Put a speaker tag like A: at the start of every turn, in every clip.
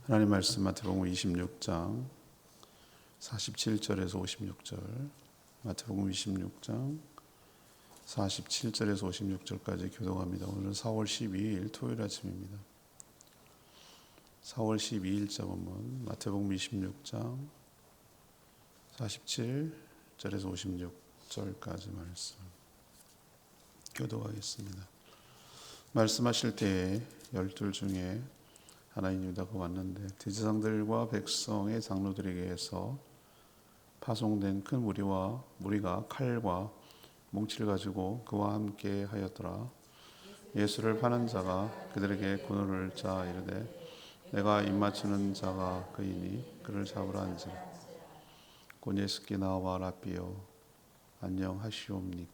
A: 하나님 말씀 마태복음 26장 47절에서 56절, 마태복음 26장 47절에서 56절까지 교독합니다. 오늘은 4월 12일 토요일 아침입니다. 4월 12일자 본문 마태복음 26장 47절에서 56절까지 말씀 교독하겠습니다. 말씀하실 때에 열둘 중에 하나인 유다가 왔는데 대제사장들과 백성의 장로들에게서 파송된 큰 무리가 칼과 뭉치를 가지고 그와 함께 하였더라. 예수를 파는 자가 그들에게 군호를 짜 이르되 내가 입맞추는 자가 그이니 그를 잡으라 한지라. 곧 예수께 나와 라삐여 안녕하시옵니까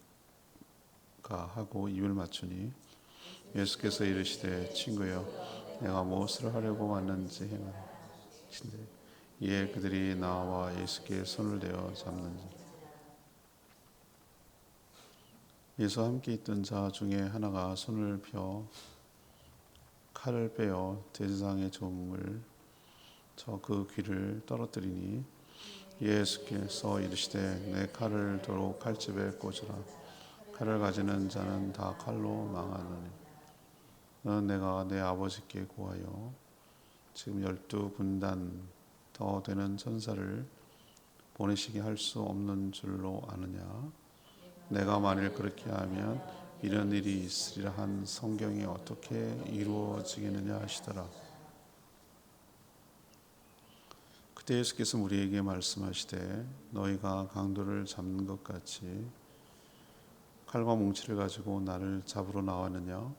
A: 하고 입을 맞추니 예수께서 이르시되 친구여 내가 무엇을 하려고 왔는지 행하라. 이에 그들이 나와 예수께 손을 대어 잡는지. 예수와 함께 있던 자 중에 하나가 손을 펴 칼을 빼어 대제사장의 종을 쳐 그 귀를 떨어뜨리니 예수께서 이르시되 내 칼을 도로 칼집에 꽂으라. 칼을 가지는 자는 다 칼로 망하느니 너는 내가 내 아버지께 구하여 지금 12군단 더 되는 천사를 보내시게 할 수 없는 줄로 아느냐. 내가 만일 그렇게 하면 이런 일이 있으리라 한 성경이 어떻게 이루어지겠느냐 하시더라. 그때 예수께서 우리에게 말씀하시되 너희가 강도를 잡는 것 같이 칼과 뭉치를 가지고 나를 잡으러 나왔느냐.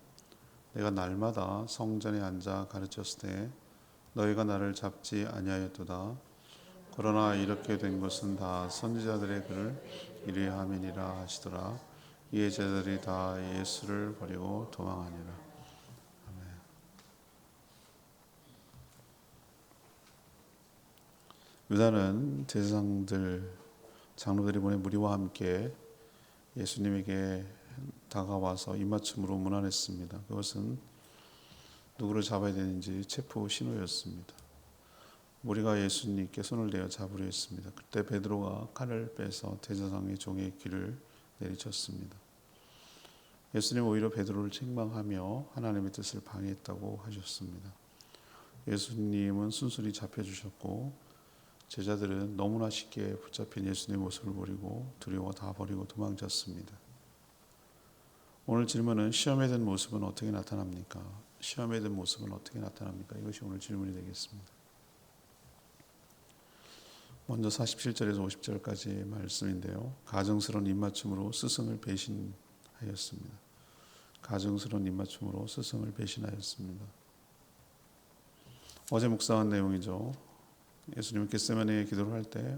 A: 내가 날마다 성전에 앉아 가르쳤을 때 너희가 나를 잡지 아니하였도다. 그러나 이렇게 된 것은 다 선지자들의 글을 이루함이니라 하시더라. 이에 제자들이 다 예수를 버리고 도망하니라. 아멘. 유다는 제사장들 장로들이 보낸 무리와 함께 예수님에게 다가와서 입맞춤으로 문안했습니다. 그것은 누구를 잡아야 되는지 체포 신호였습니다. 무리가 예수님께 손을 대어 잡으려 했습니다. 그때 베드로가 칼을 빼서 대제사장의 종의 귀를 내리쳤습니다. 예수님 오히려 베드로를 책망하며 하나님의 뜻을 방해했다고 하셨습니다. 예수님은 순순히 잡혀주셨고 제자들은 너무나 쉽게 붙잡힌 예수님의 모습을 버리고 두려워 다 버리고 도망쳤습니다. 오늘 질문은 시험에 든 모습은 어떻게 나타납니까? 시험에 든 모습은 어떻게 나타납니까? 이것이 오늘 질문이 되겠습니다. 먼저 47절에서 50절까지 말씀인데요. 가증스러운 입맞춤으로 스승을 배신하였습니다. 가증스러운 입맞춤으로 스승을 배신하였습니다. 어제 묵상한 내용이죠. 예수님은 겟세마네 기도를 할 때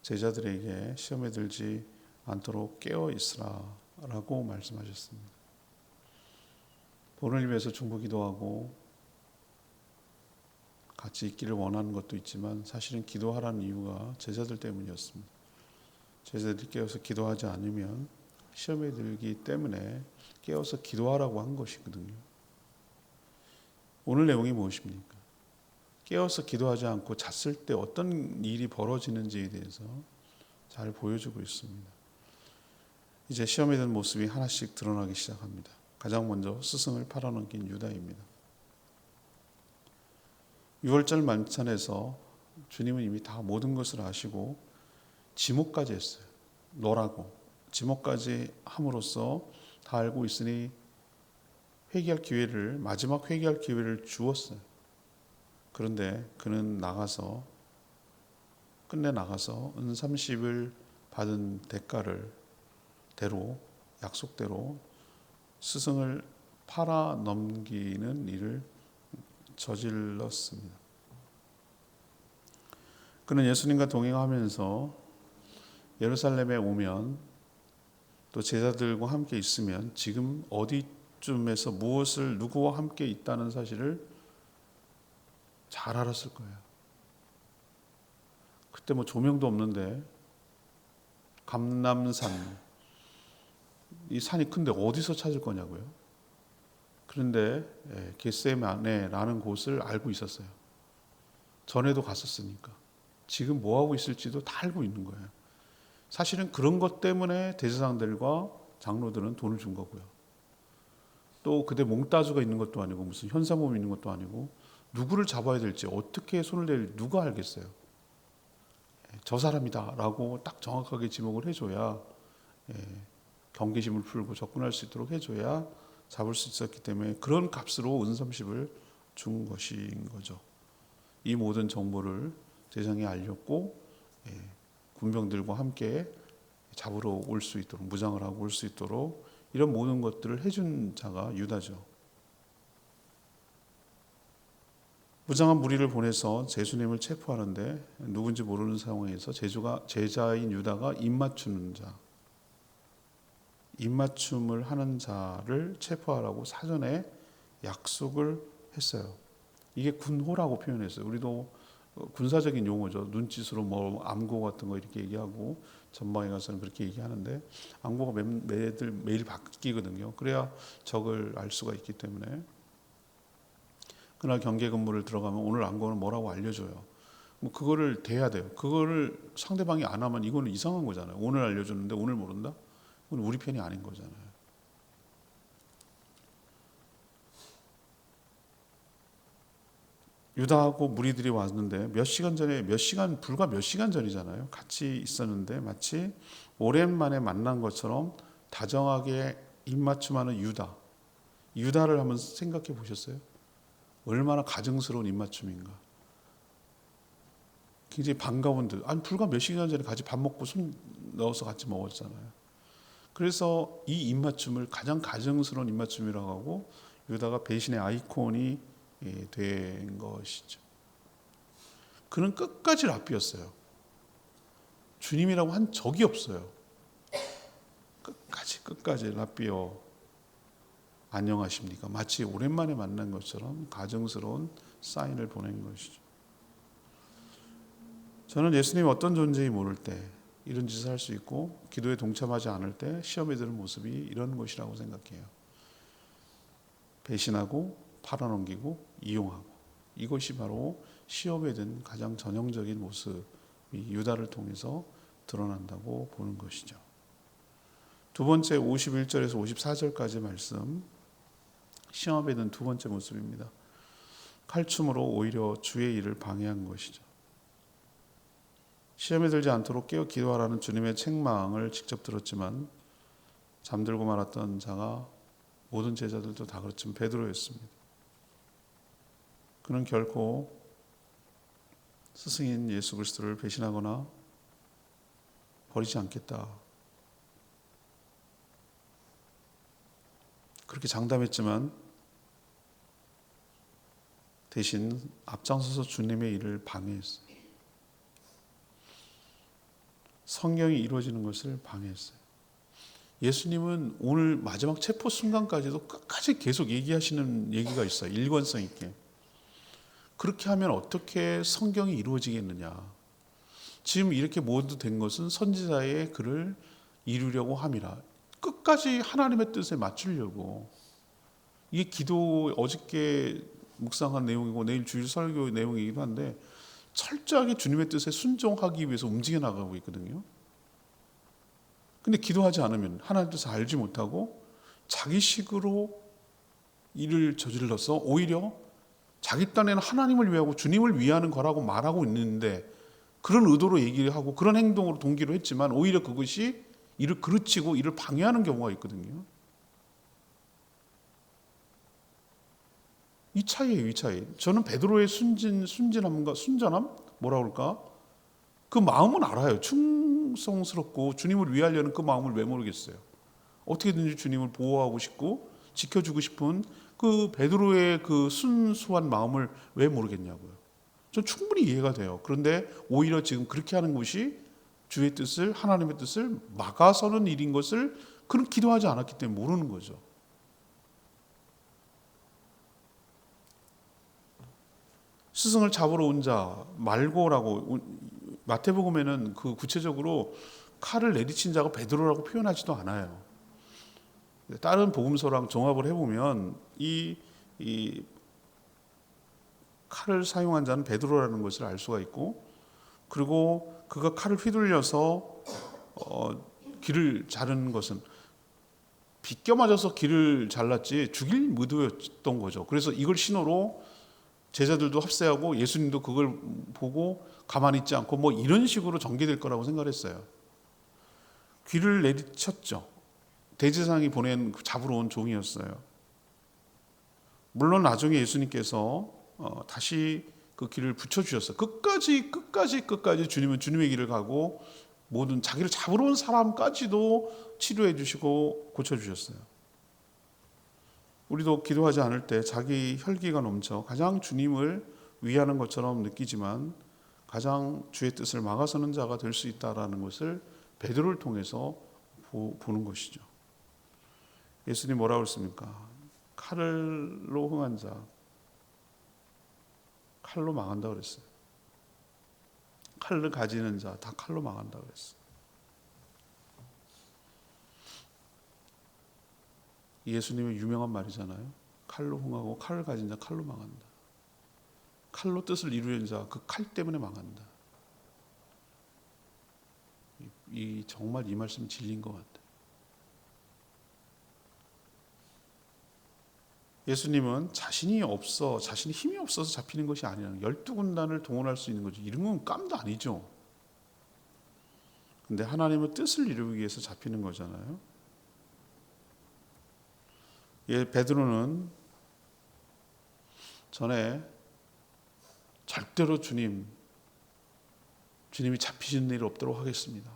A: 제자들에게 시험에 들지 않도록 깨어 있으라 라고 말씀하셨습니다. 본을 위해서 중보 기도하고 같이 있기를 원하는 것도 있지만 사실은 기도하라는 이유가 제자들 때문이었습니다. 제자들이 깨어서 기도하지 않으면 시험에 들기 때문에 깨어서 기도하라고 한 것이거든요. 오늘 내용이 무엇입니까? 깨어서 기도하지 않고 잤을 때 어떤 일이 벌어지는지에 대해서 잘 보여주고 있습니다. 이제 시험에 든 모습이 하나씩 드러나기 시작합니다. 가장 먼저 스승을 팔아넘긴 유다입니다. 6월절 만찬에서 주님은 이미 다 모든 것을 아시고 지목까지 했어요. 너라고 지목까지 함으로써 다 알고 있으니 마지막 회개할 기회를 주었어요. 그런데 그는 끝내 나가서 은 30을 받은 약속대로 스승을 팔아 넘기는 일을 저질렀습니다. 그는 예수님과 동행하면서 예루살렘에 오면 또 제자들과 함께 있으면 지금 어디쯤에서 누구와 함께 있다는 사실을 잘 알았을 거예요. 그때 조명도 없는데 감람산 이 산이 큰데 어디서 찾을 거냐고요. 그런데 겟세마네라는 곳을 알고 있었어요. 전에도 갔었으니까. 지금 뭐 하고 있을지도 다 알고 있는 거예요. 사실은 그런 것 때문에 대제사장들과 장로들은 돈을 준 거고요. 또 그때 몽따주가 있는 것도 아니고 무슨 현사범이 있는 것도 아니고 누구를 잡아야 될지 어떻게 손을 댈지 누가 알겠어요. 저 사람이다라고 딱 정확하게 지목을 해줘야 경계심을 풀고 접근할 수 있도록 해줘야 잡을 수 있었기 때문에 그런 값으로 은삼십을 준 것인 거죠. 이 모든 정보를 대장이 알렸고 군병들과 함께 잡으러 올 수 있도록 무장을 하고 올 수 있도록 이런 모든 것들을 해준 자가 유다죠. 무장한 무리를 보내서 예수님을 체포하는데 누군지 모르는 상황에서 제자인 유다가 입맞추는 자, 입맞춤을 하는 자를 체포하라고 사전에 약속을 했어요. 이게 군호라고 표현했어요. 우리도 군사적인 용어죠. 눈짓으로 뭐 암고 같은 거 이렇게 얘기하고 전방에 가서는 그렇게 얘기하는데 암고가 매일 바뀌거든요. 그래야 적을 알 수가 있기 때문에. 그날 경계 근무를 들어가면 오늘 암고는 뭐라고 알려줘요. 뭐 그거를 대야 돼요. 그거를 상대방이 안 하면 이거는 이상한 거잖아요. 오늘 알려줬는데 오늘 모른다? 그건 우리 편이 아닌 거잖아요. 유다하고 무리들이 왔는데 불과 몇 시간 전이잖아요. 같이 있었는데 마치 오랜만에 만난 것처럼 다정하게 입맞춤하는 유다를 한번 생각해 보셨어요? 얼마나 가증스러운 입맞춤인가. 굉장히 반가운 듯. 아니 불과 몇 시간 전에 같이 밥 먹고 손 넣어서 같이 먹었잖아요. 그래서 이 입맞춤을 가장 가증스러운 입맞춤이라고 하고 유다가 배신의 아이콘이 된 것이죠. 그는 끝까지 랍비였어요. 주님이라고 한 적이 없어요. 끝까지 랍비여 안녕하십니까? 마치 오랜만에 만난 것처럼 가증스러운 사인을 보낸 것이죠. 저는 예수님이 어떤 존재인지 모를 때 이런 짓을 할 수 있고 기도에 동참하지 않을 때 시험에 드는 모습이 이런 것이라고 생각해요. 배신하고 팔아넘기고 이용하고 이것이 바로 시험에 든 가장 전형적인 모습이 유다를 통해서 드러난다고 보는 것이죠. 두 번째 51절에서 54절까지 말씀 시험에 든 두 번째 모습입니다. 칼춤으로 오히려 주의 일을 방해한 것이죠. 시험에 들지 않도록 깨어 기도하라는 주님의 책망을 직접 들었지만 잠들고 말았던 자가 모든 제자들도 다 그렇지만 베드로였습니다. 그는 결코 스승인 예수 그리스도를 배신하거나 버리지 않겠다. 그렇게 장담했지만 대신 앞장서서 주님의 일을 방해했어요. 성경이 이루어지는 것을 방해했어요. 예수님은 오늘 마지막 체포 순간까지도 끝까지 계속 얘기하시는 얘기가 있어요. 일관성 있게. 그렇게 하면 어떻게 성경이 이루어지겠느냐. 지금 이렇게 모두 된 것은 선지자의 글을 이루려고 함이라. 끝까지 하나님의 뜻에 맞추려고. 이게 기도 어저께 묵상한 내용이고 내일 주일 설교 내용이기도 한데 철저하게 주님의 뜻에 순종하기 위해서 움직여 나가고 있거든요. 근데 기도하지 않으면 하나님 뜻을 알지 못하고 자기식으로 일을 저질러서 오히려 자기 딴에는 하나님을 위하고 주님을 위하는 거라고 말하고 있는데 그런 의도로 얘기를 하고 그런 행동으로 동기로 했지만 오히려 그것이 이를 그르치고 이를 방해하는 경우가 있거든요. 이 차이예요, 이 차이. 저는 베드로의 순진함과 순전함? 뭐라 그럴까? 그 마음은 알아요. 충성스럽고 주님을 위하려는 그 마음을 왜 모르겠어요. 어떻게든지 주님을 보호하고 싶고 지켜주고 싶은 그 베드로의 그 순수한 마음을 왜 모르겠냐고요. 전 충분히 이해가 돼요. 그런데 오히려 지금 그렇게 하는 것이 주의 뜻을 하나님의 뜻을 막아서는 일인 것을 그는 기도하지 않았기 때문에 모르는 거죠. 스승을 잡으러 온 자 말고라고 마태복음에는 그 구체적으로 칼을 내리친 자가 베드로라고 표현하지도 않아요. 다른 복음서랑 종합을 해보면 이 칼을 사용한 자는 베드로라는 것을 알 수가 있고, 그리고 그가 칼을 휘둘려서 길을 자르는 것은 비껴 맞아서 길을 잘랐지 죽일 의도였던 거죠. 그래서 이걸 신호로 제자들도 합세하고 예수님도 그걸 보고 가만히 있지 않고 뭐 이런 식으로 전개될 거라고 생각했어요. 귀를 내리쳤죠. 대제사장이 보낸 잡으러 온 종이었어요. 물론 나중에 예수님께서 다시 그 길을 붙여주셨어요. 끝까지 주님은 주님의 길을 가고 모든 자기를 잡으러 온 사람까지도 치료해 주시고 고쳐주셨어요. 우리도 기도하지 않을 때 자기 혈기가 넘쳐 가장 주님을 위하는 것처럼 느끼지만 가장 주의 뜻을 막아서는 자가 될 수 있다는 것을 베드로를 통해서 보는 것이죠. 예수님 뭐라고 했습니까? 칼로 흥한 자 칼로 망한다고 그랬어요. 칼을 가지는 자 다 칼로 망한다고 그랬어요. 예수님의 유명한 말이잖아요. 칼로 흥하고 칼을 가진 자 칼로 망한다. 칼로 뜻을 이루는 자 그 칼 때문에 망한다. 정말 이 말씀 진리인 것 같아요. 예수님은 자신이 힘이 없어서 잡히는 것이 아니라 12군단을 동원할 수 있는 거죠. 이런 건 깜도 아니죠. 근데 하나님의 뜻을 이루기 위해서 잡히는 거잖아요. 베드로는 전에 절대로 주님이 잡히시는 일 없도록 하겠습니다.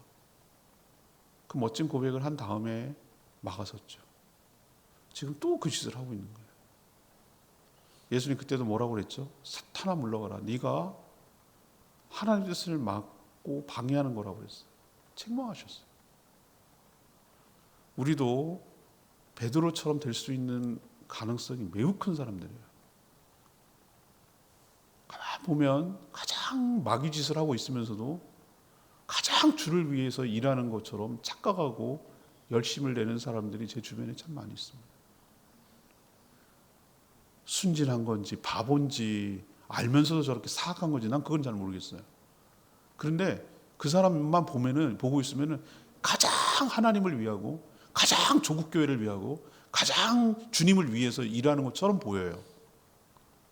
A: 그 멋진 고백을 한 다음에 막아섰죠. 지금 또 그 짓을 하고 있는 거예요. 예수님 그때도 뭐라고 그랬죠? 사탄아 물러가라. 네가 하나님의 뜻을 막고 방해하는 거라고 그랬어요. 책망하셨어요. 우리도 베드로처럼 될 수 있는 가능성이 매우 큰 사람들이에요. 가만 보면 가장 마귀 짓을 하고 있으면서도 가장 주를 위해서 일하는 것처럼 착각하고 열심을 내는 사람들이 제 주변에 참 많이 있습니다. 순진한 건지 바본지 알면서도 저렇게 사악한 건지 난 그건 잘 모르겠어요. 그런데 그 사람만 보고 있으면은 가장 하나님을 위하고 가장 조국 교회를 위하고 가장 주님을 위해서 일하는 것처럼 보여요.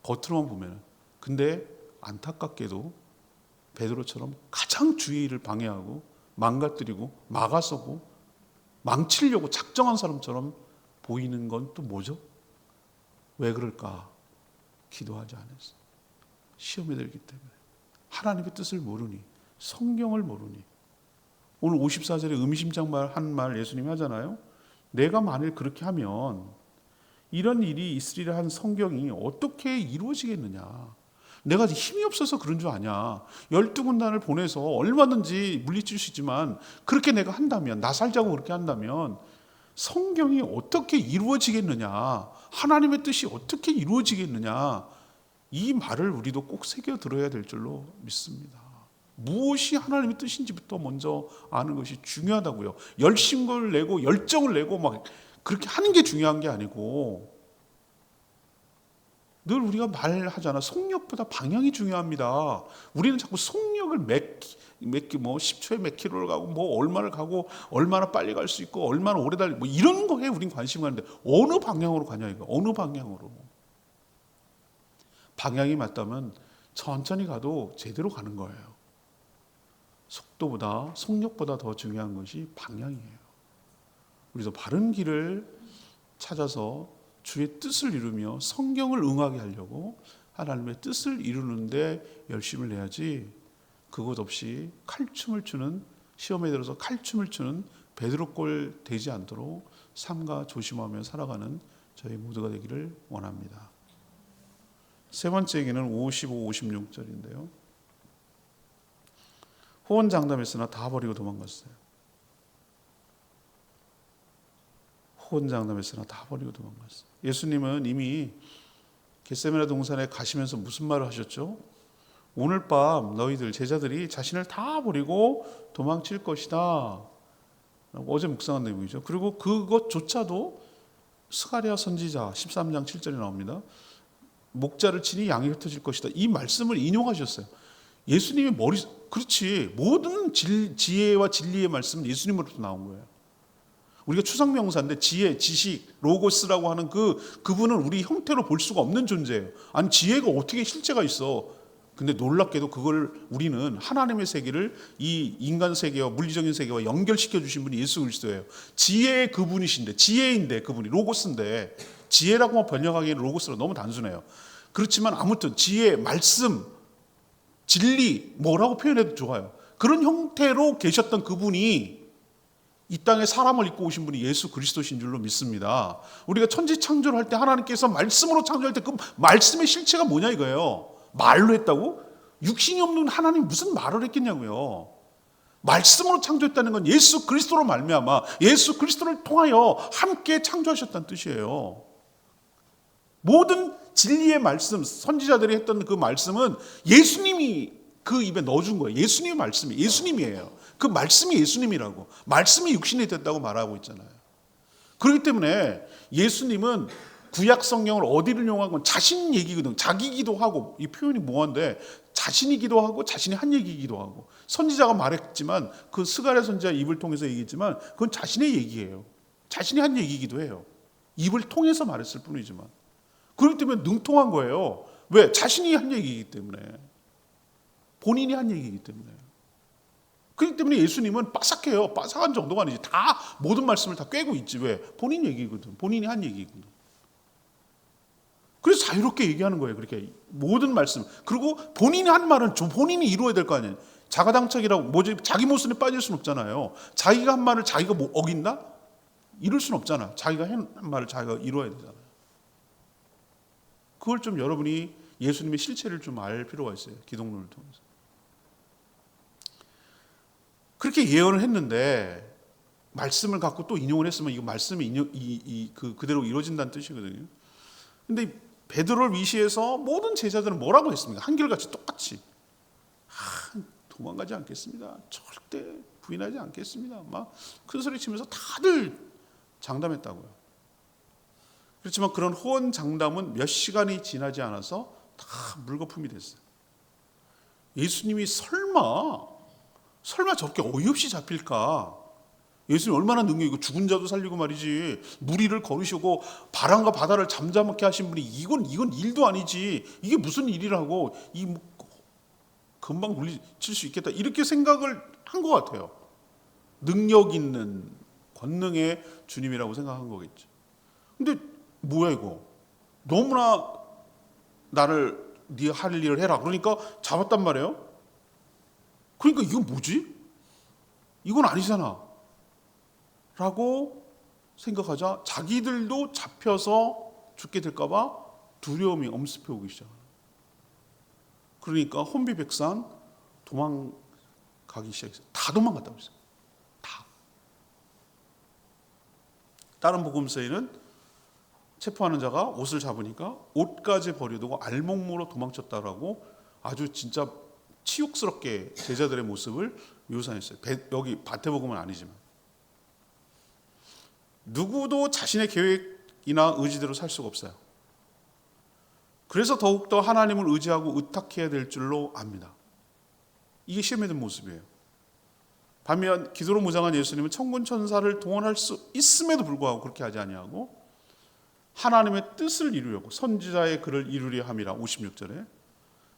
A: 겉으로만 보면은. 근데 안타깝게도 베드로처럼 가장 주의 일을 방해하고 망가뜨리고 막아서고 망치려고 작정한 사람처럼 보이는 건 또 뭐죠? 왜 그럴까? 기도하지 않았어. 시험에 들기 때문에. 하나님의 뜻을 모르니, 성경을 모르니. 오늘 54절에 의미심장한 말 예수님이 하잖아요. 내가 만일 그렇게 하면 이런 일이 있으리라 한 성경이 어떻게 이루어지겠느냐. 내가 힘이 없어서 그런 줄 아냐. 12군단을 보내서 얼마든지 물리칠 수 있지만 그렇게 내가 한다면, 나 살자고 그렇게 한다면 성경이 어떻게 이루어지겠느냐. 하나님의 뜻이 어떻게 이루어지겠느냐. 이 말을 우리도 꼭 새겨 들어야 될 줄로 믿습니다. 무엇이 하나님의 뜻인지부터 먼저 아는 것이 중요하다고요. 열심을 내고 열정을 내고 막 그렇게 하는 게 중요한 게 아니고, 늘 우리가 말하잖아. 속력보다 방향이 중요합니다. 우리는 자꾸 속력을 몇 10초에 몇 킬로를 가고 뭐 얼마를 가고 얼마나 빨리 갈 수 있고 얼마나 오래 달리 뭐 이런 거에 우린 관심 가는데 어느 방향으로 가냐 이거. 어느 방향으로. 방향이 맞다면 천천히 가도 제대로 가는 거예요. 속도보다 속력보다 더 중요한 것이 방향이에요. 우리도 바른 길을 찾아서 주의 뜻을 이루며 성경을 응하게 하려고 하나님의 뜻을 이루는데 열심을 내야지, 그것 없이 칼춤을 추는, 시험에 들어서 칼춤을 추는 베드로꼴 되지 않도록 삼가 조심하며 살아가는 저희 모두가 되기를 원합니다. 세 번째 얘기는 55, 56절인데요. 호언장담했으나 다 버리고 도망갔어요. 호언장담했으나 다 버리고 도망갔어요. 예수님은 이미 겟세마네 동산에 가시면서 무슨 말을 하셨죠? 오늘 밤 너희들 제자들이 자신을 다 버리고 도망칠 것이다. 어제 묵상한 내용이죠. 그리고 그것조차도 스가랴 선지자 13장 7절에 나옵니다. 목자를 치니 양이 흩어질 것이다. 이 말씀을 인용하셨어요. 예수님의 그렇지. 모든 지혜와 진리의 말씀은 예수님으로부터 나온 거예요. 우리가 추상명사인데 지혜, 지식, 로고스라고 하는 그분은 우리 형태로 볼 수가 없는 존재예요. 아니 지혜가 어떻게 실체가 있어? 근데 놀랍게도 그걸 우리는 하나님의 세계를 이 인간 세계와 물리적인 세계와 연결시켜 주신 분이 예수 그리스도예요. 지혜의 그분이신데, 지혜인데 그분이 로고스인데, 지혜라고만 번역하기에는 로고스가 너무 단순해요. 그렇지만 아무튼 지혜, 말씀, 진리 뭐라고 표현해도 좋아요. 그런 형태로 계셨던 그분이 이 땅에 사람을 입고 오신 분이 예수 그리스도신 줄로 믿습니다. 우리가 천지 창조를 할 때 하나님께서 말씀으로 창조할 때 그 말씀의 실체가 뭐냐 이거예요. 말로 했다고? 육신이 없는 하나님이 무슨 말을 했겠냐고요. 말씀으로 창조했다는 건 예수 그리스도로 말미암아 예수 그리스도를 통하여 함께 창조하셨다는 뜻이에요. 모든 진리의 말씀, 선지자들이 했던 그 말씀은 예수님이 그 입에 넣어준 거예요. 예수님의 말씀이 예수님이에요. 그 말씀이 예수님이라고. 말씀이 육신이 됐다고 말하고 있잖아요. 그렇기 때문에 예수님은 구약 성경을 어디를 이용한 건 자신 얘기거든. 자기기도 하고, 이 표현이 뭐한데 자신이기도 하고 자신이 한 얘기이기도 하고, 선지자가 말했지만 그 스가랴 선지자 입을 통해서 얘기했지만 그건 자신의 얘기예요. 자신이 한 얘기이기도 해요. 입을 통해서 말했을 뿐이지만. 그렇기 때문에 능통한 거예요. 왜? 자신이 한 얘기이기 때문에. 본인이 한 얘기이기 때문에. 그렇기 때문에 예수님은 빠삭해요. 빠삭한 정도가 아니지. 다 모든 말씀을 다 꿰고 있지. 왜? 본인 얘기거든. 본인이 한 얘기거든. 그래서 자유롭게 얘기하는 거예요. 그렇게 모든 말씀. 그리고 본인이 한 말은 본인이 이루어야 될 거 아니에요. 자가당착이라고 뭐지? 자기 모순에 빠질 수는 없잖아요. 자기가 한 말을 자기가 뭐 어긴다? 이룰 수는 없잖아. 자기가 한 말을 자기가 이루어야 되잖아요. 그걸 좀 여러분이 예수님의 실체를 좀 알 필요가 있어요. 기독론을 통해서. 그렇게 예언을 했는데 말씀을 갖고 또 인용을 했으면 이거 말씀이 그대로 이루어진다는 뜻이거든요. 근데 베드로를 위시해서 모든 제자들은 뭐라고 했습니까? 한결같이 똑같이 도망가지 않겠습니다. 절대 부인하지 않겠습니다. 막 큰 소리 치면서 다들 장담했다고요. 그렇지만 그런 호언 장담은 몇 시간이 지나지 않아서 다 물거품이 됐어요. 예수님이 설마 저렇게 어이없이 잡힐까? 예수님 얼마나 능력이고 죽은 자도 살리고 말이지. 무리를 거르시고 바람과 바다를 잠잠하게 하신 분이 이건 일도 아니지. 이게 무슨 일이라고 금방 물리칠 수 있겠다. 이렇게 생각을 한 것 같아요. 능력 있는 권능의 주님이라고 생각한 거겠죠. 근데 뭐야 이거? 너무나 나를 네 할 일을 해라. 그러니까 잡았단 말이에요. 그러니까 이건 뭐지? 이건 아니잖아. 라고 생각하자 자기들도 잡혀서 죽게 될까 봐 두려움이 엄습해 오기 시작합니다. 그러니까 혼비백산 도망가기 시작했어요. 다 도망갔다고 했어요. 다. 다른 복음서에는 체포하는 자가 옷을 잡으니까 옷까지 버려두고 알목무로 도망쳤다라고 아주 진짜 치욕스럽게 제자들의 모습을 묘사했어요. 여기 마태복음은 아니지만. 누구도 자신의 계획이나 의지대로 살 수가 없어요. 그래서 더욱더 하나님을 의지하고 의탁해야 될 줄로 압니다. 이게 시험에 든 모습이에요. 반면 기도로 무장한 예수님은 천군 천사를 동원할 수 있음에도 불구하고 그렇게 하지 아니하고 하나님의 뜻을 이루려고 선지자의 글을 이루려 함이라 56절에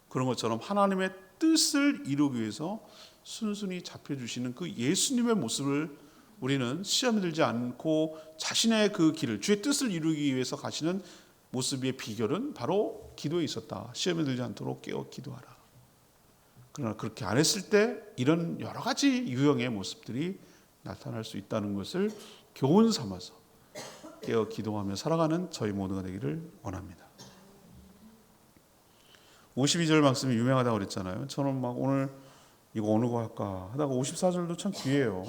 A: 그런 것처럼 하나님의 뜻을 이루기 위해서 순순히 잡혀주시는 그 예수님의 모습을 우리는 시험에 들지 않고 자신의 그 길을 주의 뜻을 이루기 위해서 가시는 모습의 비결은 바로 기도에 있었다. 시험에 들지 않도록 깨어 기도하라. 그러나 그렇게 안 했을 때 이런 여러 가지 유형의 모습들이 나타날 수 있다는 것을 교훈 삼아서 깨어 기도하며 살아가는 저희 모두가 되기를 원합니다. 52절 말씀이 유명하다고 그랬잖아요. 저는 막 오늘 이거 어느 거 할까 하다가 54절도 참 귀해요.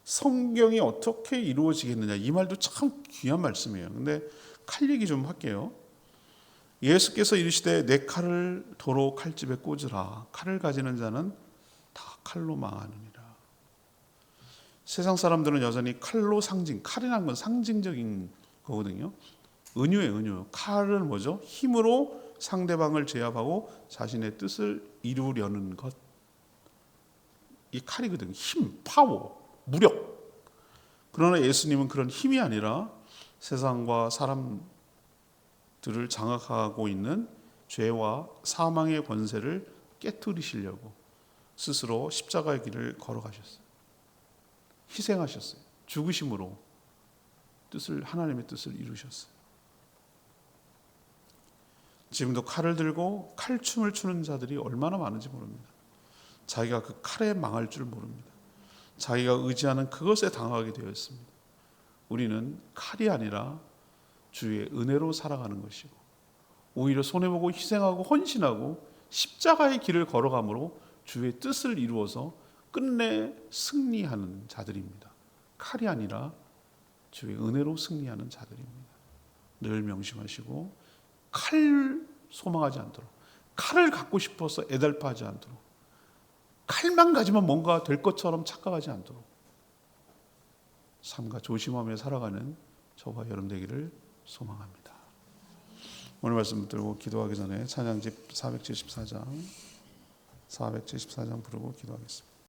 A: 성경이 어떻게 이루어지겠느냐 이 말도 참 귀한 말씀이에요. 근데 칼 얘기 좀 할게요. 예수께서 이르시되 내 칼을 도로 칼집에 꽂으라. 칼을 가지는 자는 다 칼로 망하느니라. 세상 사람들은 여전히 칼로 칼이라는 건 상징적인 거거든요. 은유예요, 은유. 칼은 뭐죠? 힘으로 상대방을 제압하고 자신의 뜻을 이루려는 것. 이 칼이거든요. 힘, 파워, 무력. 그러나 예수님은 그런 힘이 아니라 세상과 사람들을 장악하고 있는 죄와 사망의 권세를 깨뜨리시려고 스스로 십자가의 길을 걸어가셨어요. 희생하셨어요. 죽으심으로 하나님의 뜻을 이루셨어요. 지금도 칼을 들고 칼춤을 추는 자들이 얼마나 많은지 모릅니다. 자기가 그 칼에 망할 줄 모릅니다. 자기가 의지하는 그것에 당하게 되어 있습니다. 우리는 칼이 아니라 주의 은혜로 살아가는 것이고, 오히려 손해보고 희생하고 헌신하고 십자가의 길을 걸어감으로 주의 뜻을 이루어서 끝내 승리하는 자들입니다. 칼이 아니라 주의 은혜로 승리하는 자들입니다. 늘 명심하시고 칼 소망하지 않도록, 칼을 갖고 싶어서 애달파하지 않도록, 칼만 가지면 뭔가 될 것처럼 착각하지 않도록 삶과 조심하며 살아가는 저와 여러분 되기를 소망합니다. 오늘 말씀 들고 기도하기 전에 찬양집 474장 부르고 기도하겠습니다.